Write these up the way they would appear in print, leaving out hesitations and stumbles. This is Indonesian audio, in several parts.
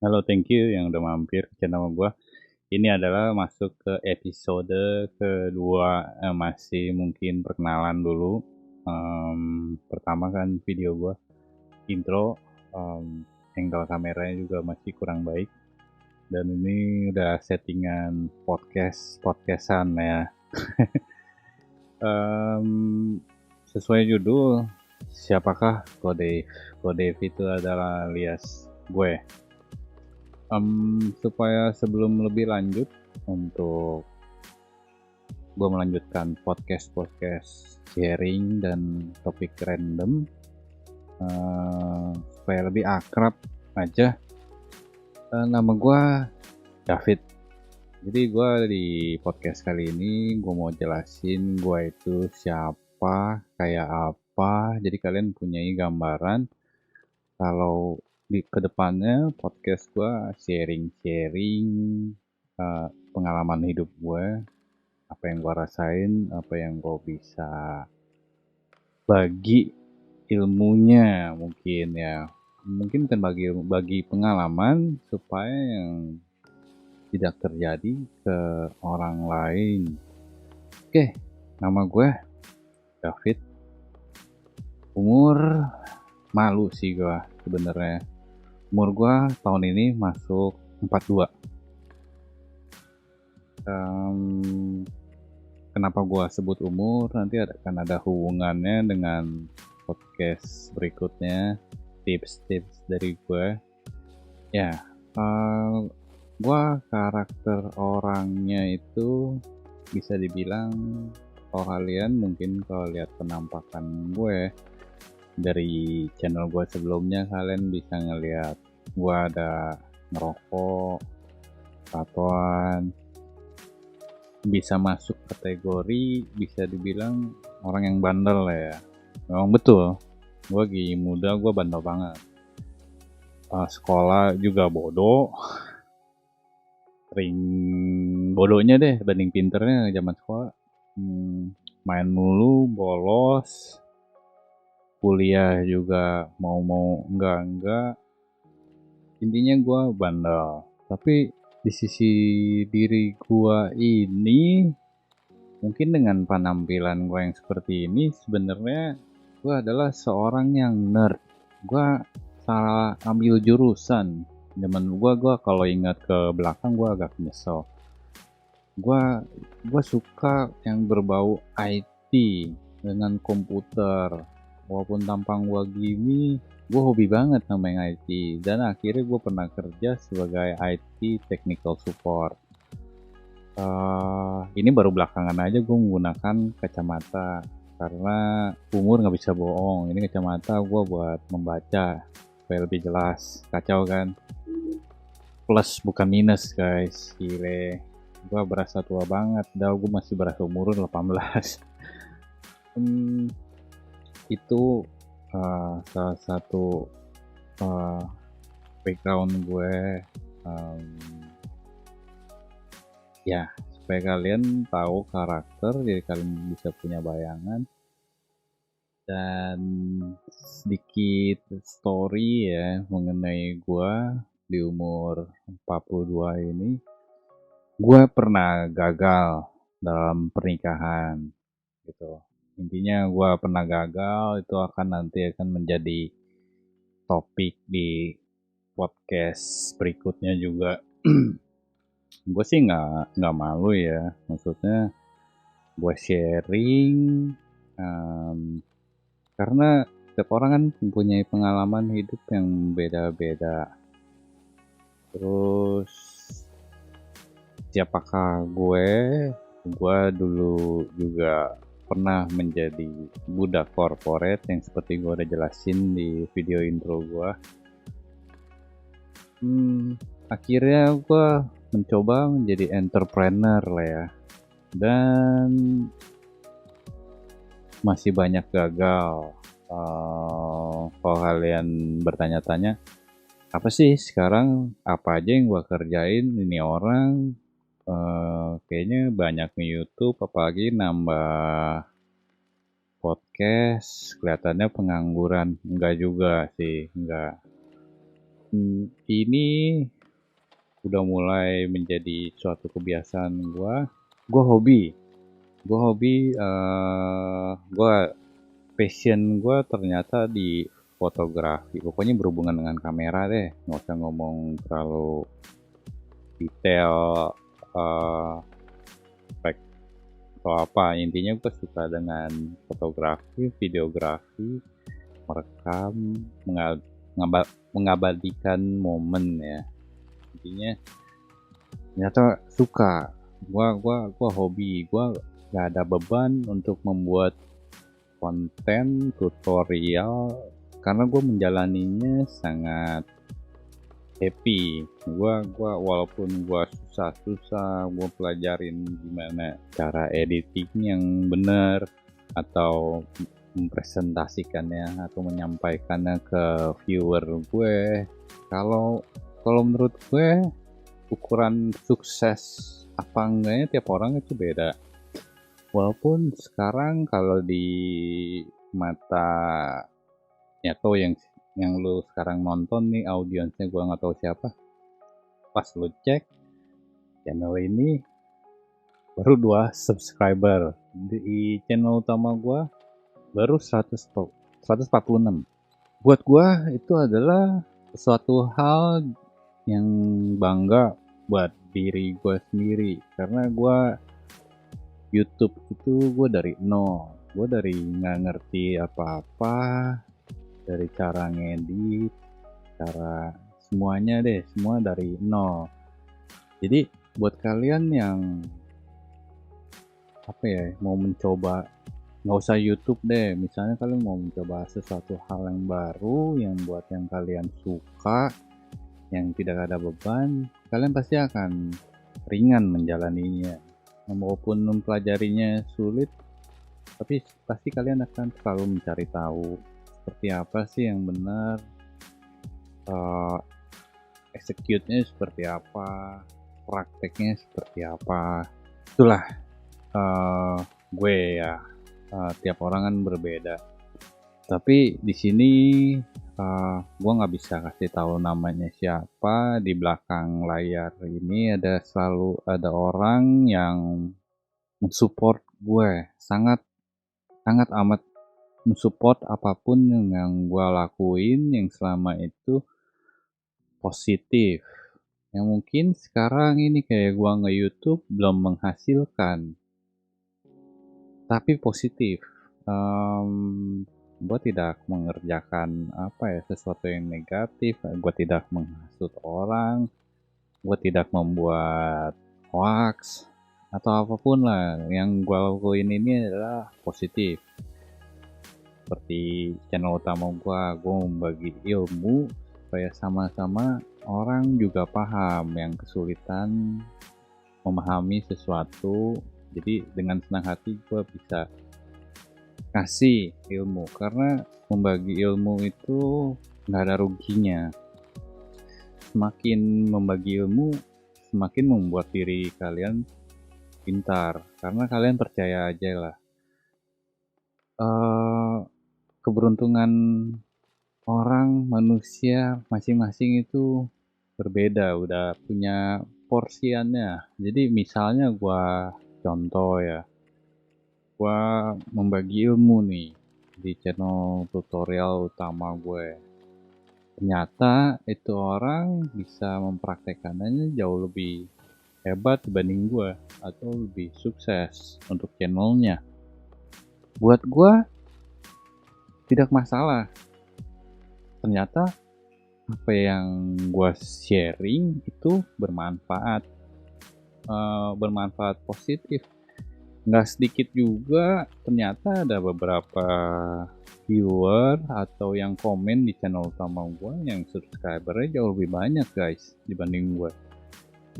Halo, thank you yang udah mampir ke channel gua. Ini adalah masuk ke episode kedua, masih mungkin perkenalan dulu. Pertama kan video gua intro, angle kameranya juga masih kurang baik. Dan ini udah settingan podcastan ya. Sesuai judul, siapakah Kodev? Kodev itu adalah alias gue. Supaya sebelum lebih lanjut untuk gue melanjutkan podcast sharing dan topik random, supaya lebih akrab aja, nama gue David. Jadi gue di podcast kali ini gue mau jelasin gue itu siapa, kayak apa, jadi kalian punya gambaran kalau di kedepannya podcast gue sharing-sharing pengalaman hidup gue, apa yang gue rasain, apa yang gue bisa bagi ilmunya mungkin ya. Mungkin kan bagi pengalaman supaya yang tidak terjadi ke orang lain. Oke, nama gue David. Umur malu sih gue sebenarnya. Umur gue tahun ini masuk 42. Kenapa gue sebut umur, nanti akan ada hubungannya dengan podcast berikutnya, tips-tips dari gue. Ya, gue karakter orangnya itu bisa dibilang, kalau kalian mungkin kalau lihat penampakan gue dari channel gue sebelumnya, kalian bisa ngelihat gue ada ngerokok, tatoan, bisa masuk kategori bisa dibilang orang yang bandel ya. Memang betul, gue lagi muda gue bandel banget. Sekolah juga bodoh, sering bodohnya deh banding pinternya zaman sekolah. Main mulu, bolos, kuliah juga mau enggak, intinya gue bandel. Tapi di sisi diri gue ini, mungkin dengan penampilan gue yang seperti ini, sebenarnya gue adalah seorang yang nerd. Gue salah ambil jurusan. Zaman gue kalau ingat ke belakang gue agak nyesel. Gue suka yang berbau IT dengan komputer. Walaupun tampang gue gini, gue hobi banget sama yang IT. Dan akhirnya gue pernah kerja sebagai IT technical support. Ini baru belakangan aja gue menggunakan kacamata karena umur nggak bisa bohong. Ini kacamata gue buat membaca supaya lebih jelas. Kacau kan? Plus bukan minus guys, gile. Gue berasa tua banget, dah gue masih berasa umur 18. Itu salah satu background gue, ya supaya kalian tahu karakter, jadi kalian bisa punya bayangan. Dan sedikit story ya mengenai gue di umur 42 ini. Gue pernah gagal dalam pernikahan gitu. Intinya gue pernah gagal, itu nanti akan menjadi topik di podcast berikutnya juga. Gue sih nggak malu ya, maksudnya gue sharing, karena setiap orang kan mempunyai pengalaman hidup yang beda-beda. Terus siapakah gue? Gue dulu juga pernah menjadi budak korporat yang seperti gue udah jelasin di video intro gue. Akhirnya gue mencoba menjadi entrepreneur lah ya. Dan masih banyak gagal. Kalau kalian bertanya-tanya, apa sih sekarang, apa aja yang gue kerjain, ini orang kayaknya banyak nih YouTube, apalagi nambah podcast, kelihatannya pengangguran. Enggak juga sih, enggak. Ini udah mulai menjadi suatu kebiasaan gue hobi gue passion gue ternyata di fotografi, pokoknya berhubungan dengan kamera deh, nggak usah ngomong terlalu detail spek atau apa. Intinya gue suka dengan fotografi, videografi, merekam, mengabadikan momen ya. Intinya ternyata suka. Gua hobi, gua gak ada beban untuk membuat konten tutorial karena gue menjalaninya sangat happy. Gua walaupun gua susah gue pelajarin gimana cara editing yang benar atau mempresentasikannya atau menyampaikannya ke viewer gue. Kalau menurut gue ukuran sukses apa enggaknya tiap orang itu beda. Walaupun sekarang kalau di mata atau yang lu sekarang nonton nih, audiensnya gue nggak tahu siapa, pas lu cek channel ini baru 2 subscriber, di channel utama gue baru 146. Buat gue itu adalah suatu hal yang bangga buat diri gue sendiri, karena gue YouTube itu gue dari nol, gue dari nggak ngerti apa-apa, dari cara ngedit, cara semuanya deh, semua dari nol. Jadi buat kalian yang apa ya, mau mencoba, nggak usah YouTube deh, misalnya kalian mau mencoba sesuatu hal yang baru yang buat yang kalian suka, yang tidak ada beban, kalian pasti akan ringan menjalaninya. Maupun mempelajarinya sulit, tapi pasti kalian akan selalu mencari tahu seperti apa sih yang benar, execute-nya seperti apa, prakteknya seperti apa. Itulah gue ya, tiap orang kan berbeda. Tapi di sini gue nggak bisa kasih tahu namanya siapa. Di belakang layar ini selalu ada orang yang mensupport gue, sangat amat mensupport apapun yang gue lakuin yang selama itu positif. Yang mungkin sekarang ini kayak gue nge-YouTube belum menghasilkan, tapi positif. Gue tidak mengerjakan sesuatu yang negatif, gue tidak menghasut orang, gue tidak membuat hoax atau apapun lah. Yang gue lakuin ini adalah positif. Seperti channel utama gue membagi ilmu supaya sama-sama orang juga paham yang kesulitan memahami sesuatu. Jadi dengan senang hati gue bisa kasih ilmu, karena membagi ilmu itu nggak ada ruginya. Semakin membagi ilmu, semakin membuat diri kalian pintar, karena kalian percaya aja lah, keberuntungan orang, manusia masing-masing itu berbeda, udah punya porsiannya. Jadi misalnya gua contoh ya, gua membagi ilmu nih di channel tutorial utama gue. Ternyata itu orang bisa mempraktekannya jauh lebih hebat dibanding gue, atau lebih sukses untuk channelnya. Buat gue tidak masalah. Ternyata apa yang gue sharing itu bermanfaat, bermanfaat positif. Nggak sedikit juga ternyata ada beberapa viewer atau yang komen di channel utama gue yang subscribernya jauh lebih banyak guys dibanding gue.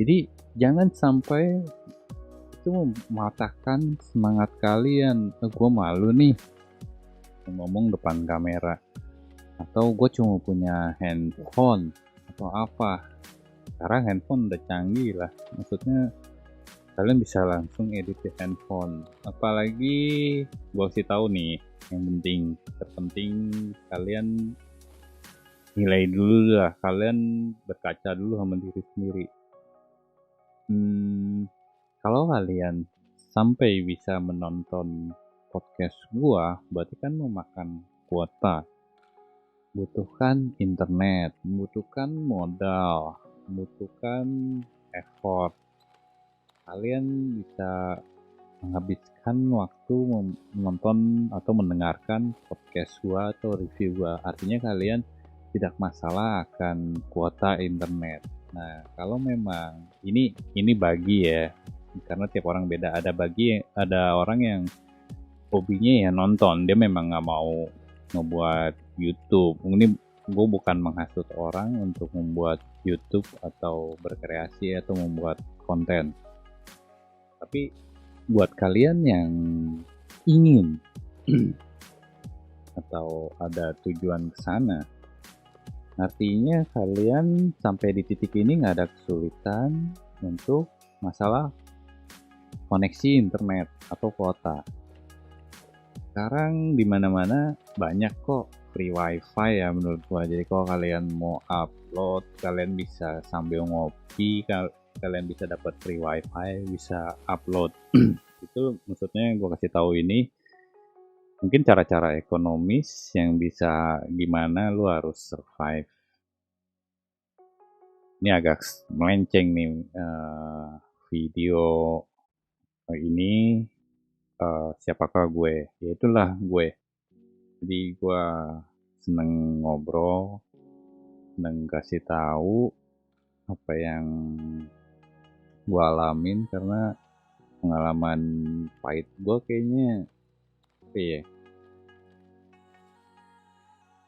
Jadi jangan sampai itu mematahkan semangat kalian. Gue malu nih ngomong depan kamera, atau gue cuma punya handphone atau apa. Sekarang handphone udah canggih lah, maksudnya kalian bisa langsung edit di handphone. Apalagi gue kasih tahu nih, yang terpenting kalian nilai dulu lah, kalian berkaca dulu sama diri sendiri. Kalau kalian sampai bisa menonton podcast gua, berarti kan memakan kuota, butuhkan internet, membutuhkan modal, membutuhkan effort. Kalian bisa menghabiskan waktu menonton atau mendengarkan podcast gua atau review gua. Artinya kalian tidak masalah akan kuota internet. Nah, kalau memang ini bagi ya, karena tiap orang beda. Ada orang yang hobinya ya nonton, dia memang nggak mau ngebuat YouTube. Ini gue bukan menghasut orang untuk membuat YouTube atau berkreasi atau membuat konten. Tapi buat kalian yang ingin atau ada tujuan ke sana, artinya kalian sampai di titik ini nggak ada kesulitan untuk masalah koneksi internet atau kuota. Sekarang di mana-mana banyak kok free wifi ya menurut gua. Jadi kalau kalian mau upload, kalian bisa sambil ngopi, kalian bisa dapat free wifi, bisa upload. Itu maksudnya gua kasih tahu ini mungkin cara-cara ekonomis yang bisa gimana lu harus survive. Ini agak melenceng nih video ini. Siapakah gue? Ya itulah gue. Jadi gue seneng ngobrol, seneng kasih tahu apa yang gue alamin, karena pengalaman pahit gue kayaknya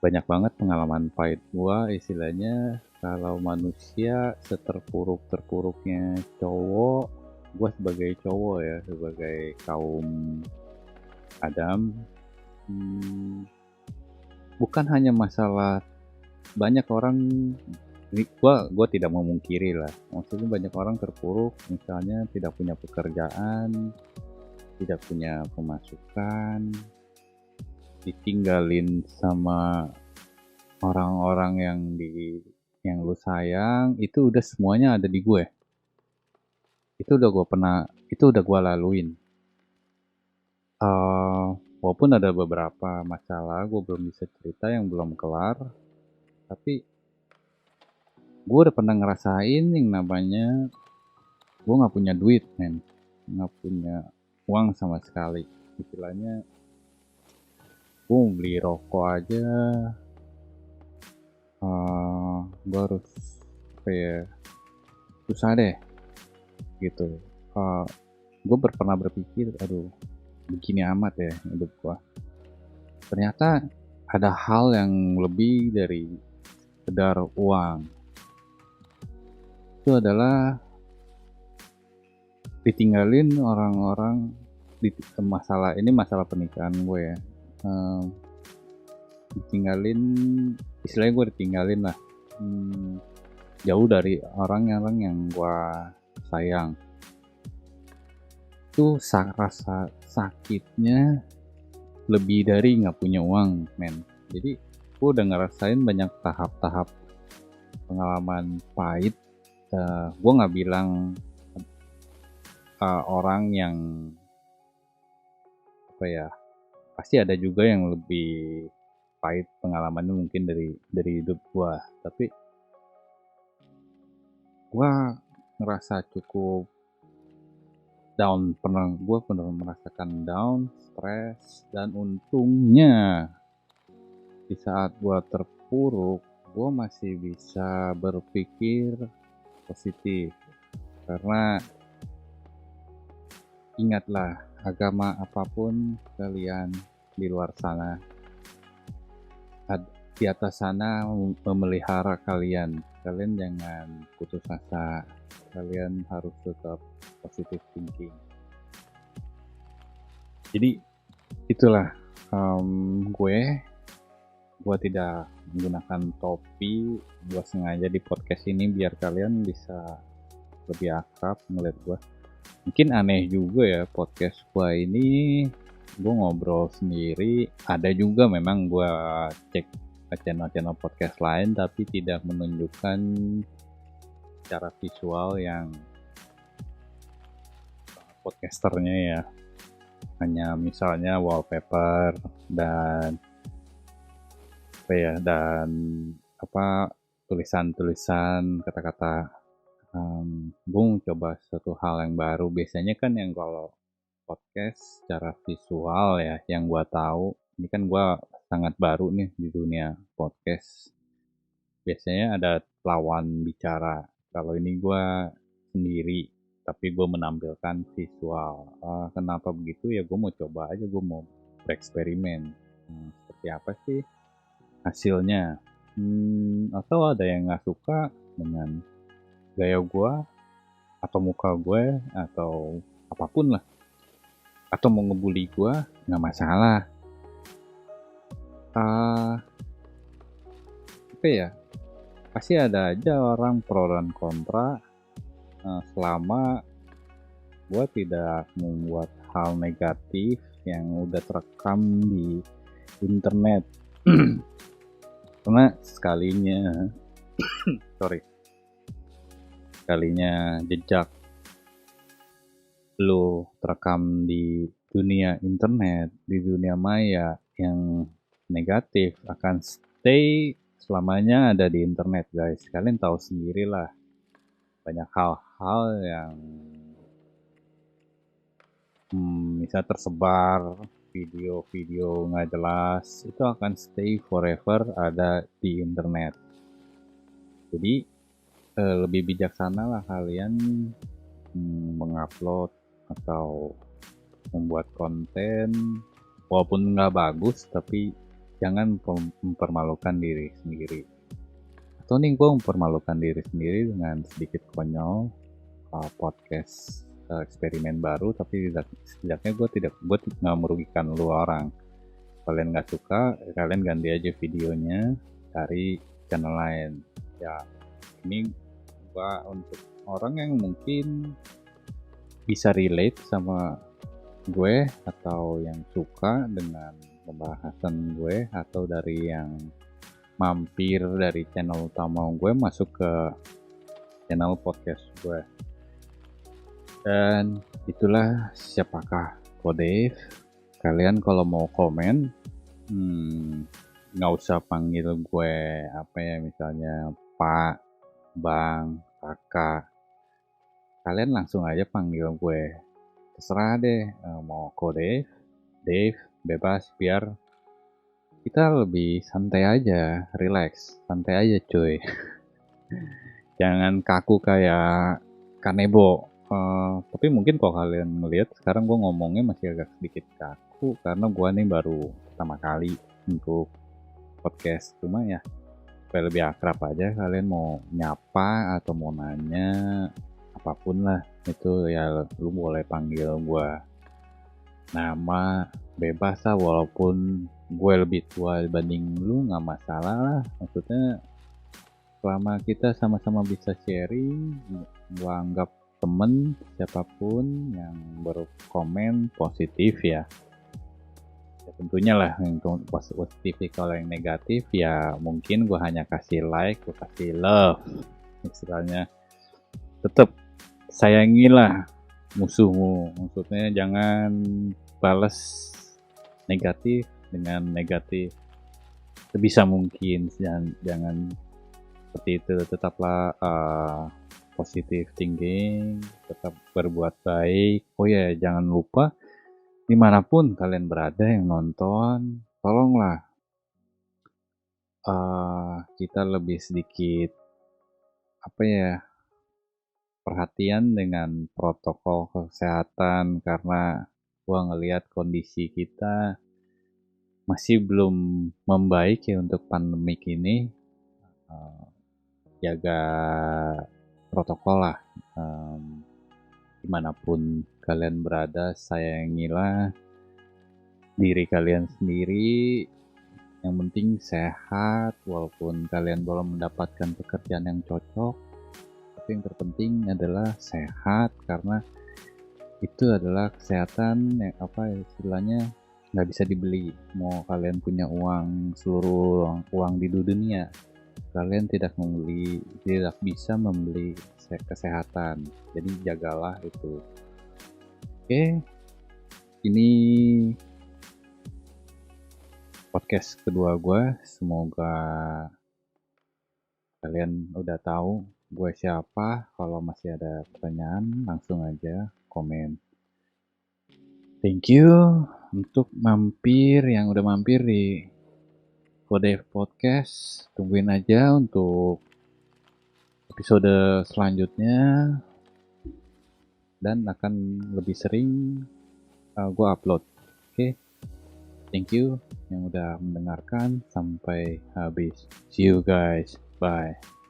banyak banget pengalaman pahit gue. Istilahnya kalau manusia seterpuruk-terpuruknya cowok, gue sebagai cowok ya, sebagai kaum Adam, bukan hanya masalah banyak orang, gue tidak memungkiri lah, maksudnya banyak orang terpuruk, misalnya tidak punya pekerjaan, tidak punya pemasukan, ditinggalin sama orang-orang yang lu sayang. Itu udah semuanya ada di gue. Itu udah gue laluin. Walaupun ada beberapa masalah gue belum bisa cerita yang belum kelar, tapi gue udah pernah ngerasain yang namanya gue nggak punya duit, men, nggak punya uang sama sekali. Istilahnya gue mau beli rokok aja, gue harus susah deh gitu. Gue pernah berpikir, aduh begini amat ya hidup gue. Ternyata ada hal yang lebih dari sekedar uang. Itu adalah ditinggalin orang-orang. Masalah pernikahan gue ya. Istilahnya gue ditinggalin lah, jauh dari orang-orang yang gue sayang. Itu rasa sakitnya lebih dari nggak punya uang, men. Jadi gue udah ngerasain banyak tahap-tahap pengalaman pahit. Gue nggak bilang orang yang pasti ada juga yang lebih pahit pengalamannya mungkin dari hidup gue, tapi gue ngerasa cukup down. Gue pernah merasakan down, stres, dan untungnya di saat gue terpuruk, gue masih bisa berpikir positif. Karena ingatlah, agama apapun kalian di luar sana, di atas sana memelihara kalian. Kalian jangan putus asa, kalian harus tetap positive thinking. Jadi itulah, gue tidak menggunakan topi. Gue sengaja di podcast ini biar kalian bisa lebih akrab ngeliat gue. Mungkin aneh juga ya podcast gue ini, gue ngobrol sendiri. Ada juga memang gue cek channel-channel podcast lain tapi tidak menunjukkan secara visual yang podcasternya ya, hanya misalnya wallpaper dan tulisan-tulisan kata-kata. Gue mau coba suatu hal yang baru. Biasanya kan yang kalau podcast secara visual ya, yang gue tahu ini kan gue sangat baru nih di dunia podcast. Biasanya ada lawan bicara. Kalau ini gue sendiri, tapi gue menampilkan visual. Kenapa begitu ya? Gue mau coba aja, gue mau bereksperimen. Seperti apa sih hasilnya? Atau ada yang nggak suka dengan gaya gue atau muka gue atau apapun lah, atau mau ngebully gue, nggak masalah. Apa ya, pasti ada aja orang pro dan kontra. Selama gue tidak membuat hal negatif yang udah terekam di internet. Karena sekalinya jejak lo terekam di dunia internet, di dunia maya yang negatif, akan stay selamanya ada di internet, guys. Kalian tahu sendirilah, banyak hal-hal yang bisa tersebar, video-video nggak jelas, itu akan stay forever ada di internet. Jadi lebih bijaksana lah kalian mengupload atau membuat konten walaupun nggak bagus, tapi jangan mempermalukan diri sendiri. Atau nih, gue mempermalukan diri sendiri dengan sedikit konyol podcast eksperimen baru, tapi setidaknya gue nggak merugikan lu orang. Kalian nggak suka, kalian ganti aja videonya, cari channel lain. Ya, ini gue untuk orang yang mungkin bisa relate sama gue, atau yang suka dengan pembahasan gue, atau dari yang mampir dari channel utama gue masuk ke channel podcast gue. Dan itulah siapakah Kodef. Kalian kalau mau komen, nggak usah panggil gue misalnya Pak, Bang, Kakak. Kalian langsung aja panggil gue. Terserah deh, mau Kodef, Dave, bebas, biar kita lebih santai aja, relax, santai aja cuy. Jangan kaku kayak Kanebo. Tapi mungkin kalau kalian ngelihat sekarang gue ngomongnya masih agak sedikit kaku karena gue nih baru pertama kali untuk podcast. Cuma ya supaya lebih akrab aja, kalian mau nyapa atau mau nanya apapun lah, itu ya lu boleh panggil gue nama, bebas lah, walaupun gue lebih tua dibanding lu nggak masalah lah. Maksudnya selama kita sama-sama bisa sharing, gue anggap temen siapapun yang berkomen positif ya tentunya lah yang positif. Kalau yang negatif ya mungkin gue hanya kasih like, gue kasih love, istilahnya tetap sayangilah musuhmu. Maksudnya jangan balas negatif dengan negatif sebisa mungkin, jangan seperti itu. Tetaplah positive thinking, tetap berbuat baik. Oh ya, jangan lupa dimanapun kalian berada yang nonton, tolonglah kita lebih sedikit perhatian dengan protokol kesehatan, karena gua ngelihat kondisi kita masih belum membaik ya untuk pandemik ini. Jaga protokol lah, dimanapun kalian berada, sayangilah diri kalian sendiri. Yang penting sehat, walaupun kalian belum mendapatkan pekerjaan yang cocok, tapi yang terpenting adalah sehat, karena itu adalah kesehatan yang istilahnya nggak bisa dibeli. Mau kalian punya seluruh uang di dunia, kalian tidak bisa membeli kesehatan. Jadi jagalah itu. Oke, ini podcast kedua gue. Semoga kalian udah tahu gue siapa. Kalau masih ada pertanyaan, langsung aja komen. Thank you untuk yang udah mampir di Kode Podcast. Tungguin aja untuk episode selanjutnya dan akan lebih sering gue upload. Oke, thank you yang udah mendengarkan sampai habis. See you guys, bye.